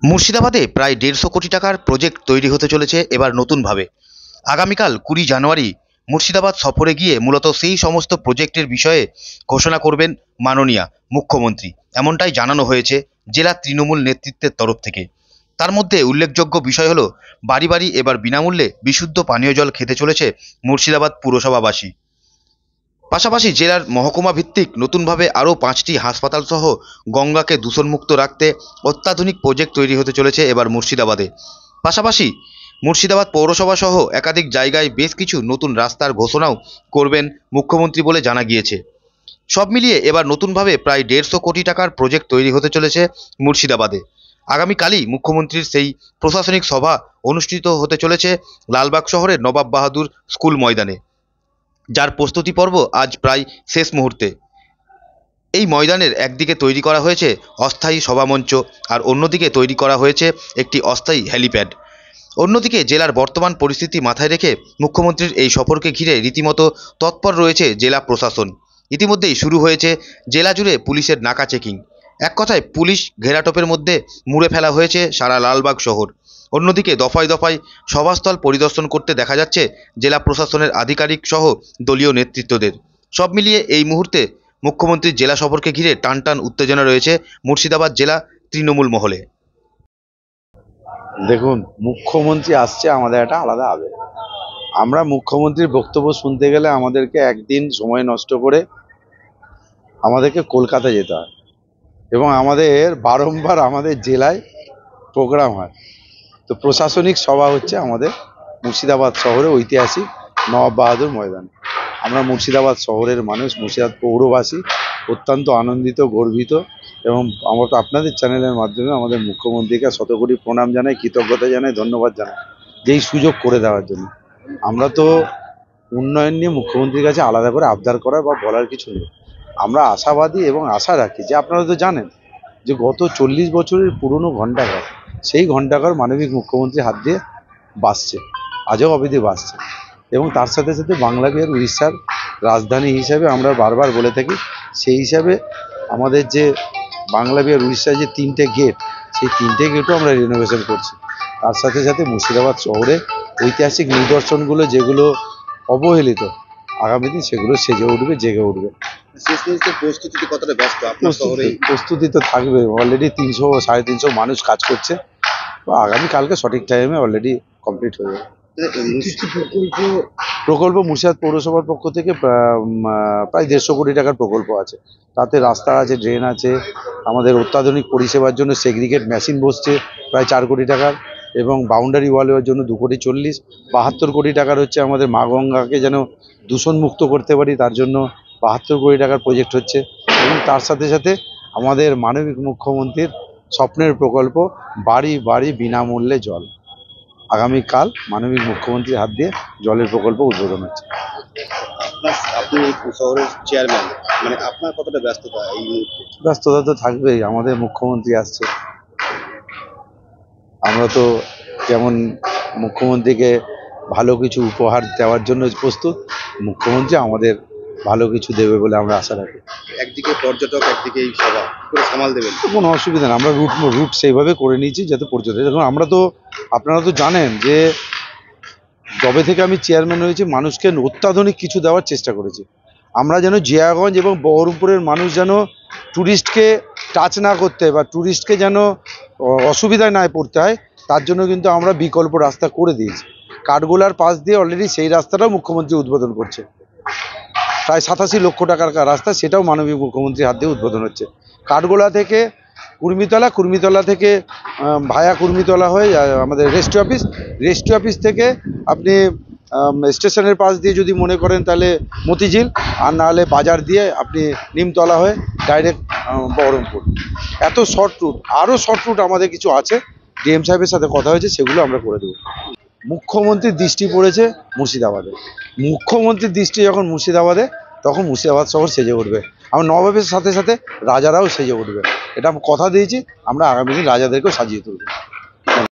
মুর্শিদাবাদে প্রায় ১৫০ কোটি টাকার প্রজেক্ট তৈরি হতে চলেছে এবার নতুনভাবে। আগামীকাল ২০ জানুয়ারি মুর্শিদাবাদ সফরে গিয়ে মূলত সেই সমস্ত প্রজেক্টের বিষয়ে ঘোষণা করবেন মাননীয়া মুখ্যমন্ত্রী, এমনটাই জানানো হয়েছে জেলা তৃণমূল নেতৃত্বের তরফ থেকে। তার মধ্যে উল্লেখযোগ্য বিষয় হলো, বাড়ি বাড়ি এবার বিনামূল্যে বিশুদ্ধ পানীয় জল খেতে চলেছে মুর্শিদাবাদ পুরসভাবাসী। পাশাপাশি জেলার মহকুমা ভিত্তিক নতুনভাবে আরও ৫টি হাসপাতাল সহ গঙ্গাকে দূষণমুক্ত রাখতে অত্যাধুনিক প্রজেক্ট তৈরি হতে চলেছে এবার মুর্শিদাবাদে। পাশাপাশি মুর্শিদাবাদ পৌরসভা সহ একাধিক জায়গায় বেশ কিছু নতুন রাস্তার ঘোষণাও করবেন মুখ্যমন্ত্রী বলে জানা গিয়েছে। সব মিলিয়ে এবার নতুনভাবে প্রায় ১৫০ কোটি টাকার প্রজেক্ট তৈরি হতে চলেছে মুর্শিদাবাদে। আগামীকালই মুখ্যমন্ত্রীর সেই প্রশাসনিক সভা অনুষ্ঠিত হতে চলেছে লালবাগ শহরের নবাব বাহাদুর স্কুল ময়দানে, যার প্রস্তুতি পর্ব আজ প্রায় শেষ মুহূর্তে। এই ময়দানের একদিকে তৈরি করা হয়েছে অস্থায়ী সভামঞ্চ, আর অন্যদিকে তৈরি করা হয়েছে একটি অস্থায়ী হেলিপ্যাড। অন্যদিকে জেলার বর্তমান পরিস্থিতি মাথায় রেখে মুখ্যমন্ত্রীর এই সফরকে ঘিরে রীতিমতো তৎপর রয়েছে জেলা প্রশাসন। ইতিমধ্যেই শুরু হয়েছে জেলা জুড়ে পুলিশের নাকা চেকিং। এক কথায় পুলিশ ঘেরাটোপের মধ্যে মুড়ে ফেলা হয়েছে সারা লালবাগ শহর। অন্যদিকে দফায় দফায় সভাস্থল পরিদর্শন করতে দেখা যাচ্ছে জেলা প্রশাসনের আধিকারিক সহ দলীয় নেতৃত্বদের। সব মিলিয়ে এই মুহূর্তে মুখ্যমন্ত্রীর জেলা সফরকে ঘিরে টানটান উত্তেজনা রয়েছে মুর্শিদাবাদ জেলা তৃণমূল মহলে। দেখুন, মুখ্যমন্ত্রী আসছে আমাদের একটা আলাদা আবেগ। আমরা মুখ্যমন্ত্রীর বক্তব্য শুনতে গেলে আমাদেরকে একদিন সময় নষ্ট করে আমাদেরকে কলকাতা যেতে হয়, এবং আমাদের বারংবার আমাদের জেলায় প্রোগ্রাম হয়। তো প্রশাসনিক সভা হচ্ছে আমাদের মুর্শিদাবাদ শহরে ঐতিহাসিক নবাব বাহাদুর ময়দান। আমরা মুর্শিদাবাদ শহরের মানুষ, মুর্শিদাবাদ পৌরবাসী অত্যন্ত আনন্দিত, গর্বিত, এবং আমরা তো আপনাদের চ্যানেলের মাধ্যমে আমাদের মুখ্যমন্ত্রীকে শতকোটি প্রণাম জানাই, কৃতজ্ঞতা জানাই, ধন্যবাদ জানাই যেই সুযোগ করে দেওয়ার জন্য। আমরা তো উন্নয়ন নিয়ে মুখ্যমন্ত্রীর কাছে আলাদা করে আবদার করার বা বলার কিছু নেই। আমরা আশাবাদী এবং আশা রাখি যে আপনারা তো জানেন যে গত 40 বছরের পুরনো ঘণ্টাঘর, সেই ঘণ্টাঘর মাননীয় মুখ্যমন্ত্রীর হাত দিয়ে বাসছে, আজও অবধি বাসছে। এবং তার সাথে সাথে বাংলা বিহার উড়িষ্যার রাজধানী হিসাবে আমরা বারবার বলে থাকি, সেই হিসাবে আমাদের যে বাংলা বিহার উড়িষ্যার যে 3টে গেট, সেই 3টে গেটও আমরা রিনোভেশন করছি। তার সাথে সাথে মুর্শিদাবাদ শহরে ঐতিহাসিক নিদর্শনগুলো যেগুলো অবহেলিত, আগামী দিন সেগুলো সেজে উঠবে, জেগে উঠবে। প্রস্তুতিতে কতটা ব্যস্ত আপনার শহরে? প্রস্তুতি তো থাকবে, অলরেডি 300-350 মানুষ কাজ করছে। তো আগামীকালকে সঠিক টাইমে অলরেডি কমপ্লিট হয়ে যাবে। প্রকল্প মুর্শিদাবাদ পৌরসভার পক্ষ থেকে প্রায় 150 কোটি টাকার প্রকল্প আছে। তাতে রাস্তা আছে, ড্রেন আছে, আমাদের অত্যাধুনিক পরিষেবার জন্য সেগ্রিগেট মেশিন বসছে প্রায় 4 কোটি টাকার, এবং বাউন্ডারি ওয়াল হওয়ার জন্য 2 কোটি 40, 72 কোটি টাকার হচ্ছে আমাদের মা গঙ্গাকে যেন দূষণমুক্ত করতে পারি, তার জন্য 72 কোটি টাকার প্রজেক্ট হচ্ছে। এবং তার সাথে সাথে আমাদের মাননীয় মুখ্যমন্ত্রীর স্বপ্নের প্রকল্প বাড়ি বাড়ি বিনামূল্যে জল, আগামীকাল মাননীয় মুখ্যমন্ত্রীর হাত দিয়ে জলের প্রকল্প উদ্বোধন হচ্ছে। আপনি শহরের চেয়ারম্যান, মানে আপনার কতটা ব্যস্ততা এই মুহূর্তে? ব্যস্ততা তো থাকবেই, আমাদের মুখ্যমন্ত্রী আসছে। আমরা তো যেমন মুখ্যমন্ত্রীকে ভালো কিছু উপহার দেওয়ার জন্য প্রস্তুত, মুখ্যমন্ত্রী আমাদের ভালো কিছু দেবে বলে আমরা আশা রাখি। একদিকে পর্যটক, একদিকে এই সভা, করে সামাল দেবেন? কোনো অসুবিধা নেই, আমরা রুট সেইভাবে করে নিয়েছি যাতে পর্যটক। দেখুন, আমরা তো, আপনারা তো জানেন যে যবে থেকে আমি চেয়ারম্যান হয়েছি মানুষকে অত্যাধুনিক কিছু দেওয়ার চেষ্টা করেছি। আমরা যেন জিয়াগঞ্জ এবং বহরমপুরের মানুষ যেন ট্যুরিস্টকে টাচ না করতে হয় বা ট্যুরিস্টকে যেন অসুবিধায় না পড়তে হয়, তার জন্য কিন্তু আমরা বিকল্প রাস্তা করে দিয়েছি। কাঠগোলার পাশ দিয়ে অলরেডি সেই রাস্তাটাও মুখ্যমন্ত্রী উদ্বোধন করছে, প্রায় 87 লক্ষ টাকার রাস্তা, সেটাও মাননীয় মুখ্যমন্ত্রীর হাত দিয়ে উদ্বোধন হচ্ছে। কাঠগোলা থেকে কুর্মিতলা, কুর্মিতলা থেকে ভায়া কুর্মিতলা হয়ে আমাদের রেস্ট্রি অফিস থেকে আপনি স্টেশনের পাশ দিয়ে যদি মনে করেন তাহলে মতিঝিল, আর নাহলে বাজার দিয়ে আপনি নিমতলা হয়ে ডাইরেক্ট বহরমপুর। এত শর্ট রুট, আরও শর্ট রুট আমাদের কিছু আছে, ডিএম সাহেবের সাথে কথা হয়েছে, সেগুলো আমরা করে দেবো। মুখ্যমন্ত্রীর দৃষ্টি পড়েছে মুর্শিদাবাদে। মুখ্যমন্ত্রীর দৃষ্টি যখন মুর্শিদাবাদে, তখন মুর্শিদাবাদ শহর সেজে উঠবে। আমার নবাবের সাথে সাথে রাজারাও সেজে উঠবে, এটা কথা দিয়েছি। আমরা আগামী দিন রাজাদেরকেও সাজিয়ে তুলব।